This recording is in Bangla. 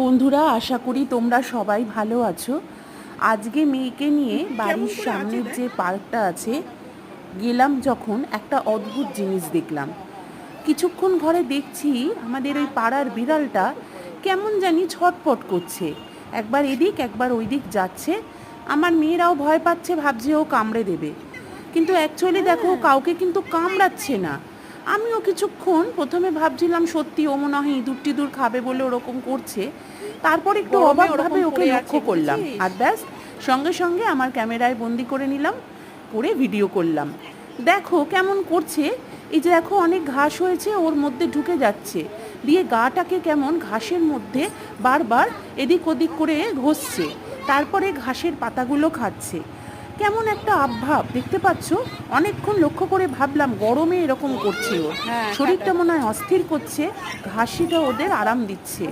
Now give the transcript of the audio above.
বন্ধুরা, আশা করি তোমরা সবাই ভালো আছো। আজকে মেয়েকে নিয়ে বাড়ির সামনের যে পার্কটা আছে গেলাম, যখন একটা অদ্ভুত জিনিস দেখলাম। কিছুক্ষণ ঘরে দেখছি আমাদের ওই পাড়ার বিড়ালটা কেমন জানি ছটপট করছে, একবার এদিক একবার ওই দিক যাচ্ছে। আমার মেয়েরাও ভয় পাচ্ছে, ভাবছে ও কামড়ে দেবে, কিন্তু অ্যাকচুয়ালি দেখো কাউকে কিন্তু কামড়াচ্ছে না। আমিও কিছুক্ষণ প্রথমে ভাবছিলাম সত্যি ও মনে হয় ইঁদুর টিঁদুর খাবে বলে ওরকম করছে। তারপর একটু অবাকভাবে ওকে লক্ষ্য করলাম, আর ব্যাস সঙ্গে সঙ্গে আমার ক্যামেরায় বন্দি করে নিলাম, করে ভিডিও করলাম। দেখো কেমন করছে। এই যে দেখো অনেক ঘাস হয়েছে, ওর মধ্যে ঢুকে যাচ্ছে, দিয়ে গাটাকে কেমন ঘাসের মধ্যে বারবার এদিক ওদিক করে ঘষছে, তারপরে ঘাসের পাতাগুলো খাচ্ছে। কেমন একটা আবভাব দেখতে পাচ্ছ। অনেকক্ষণ লক্ষ্য করে ভাবলাম গরমে এরকম করছে, ওর শরীরটা মনে হয় অস্থির করছে, ঘাসিটা ওদের আরাম দিচ্ছে।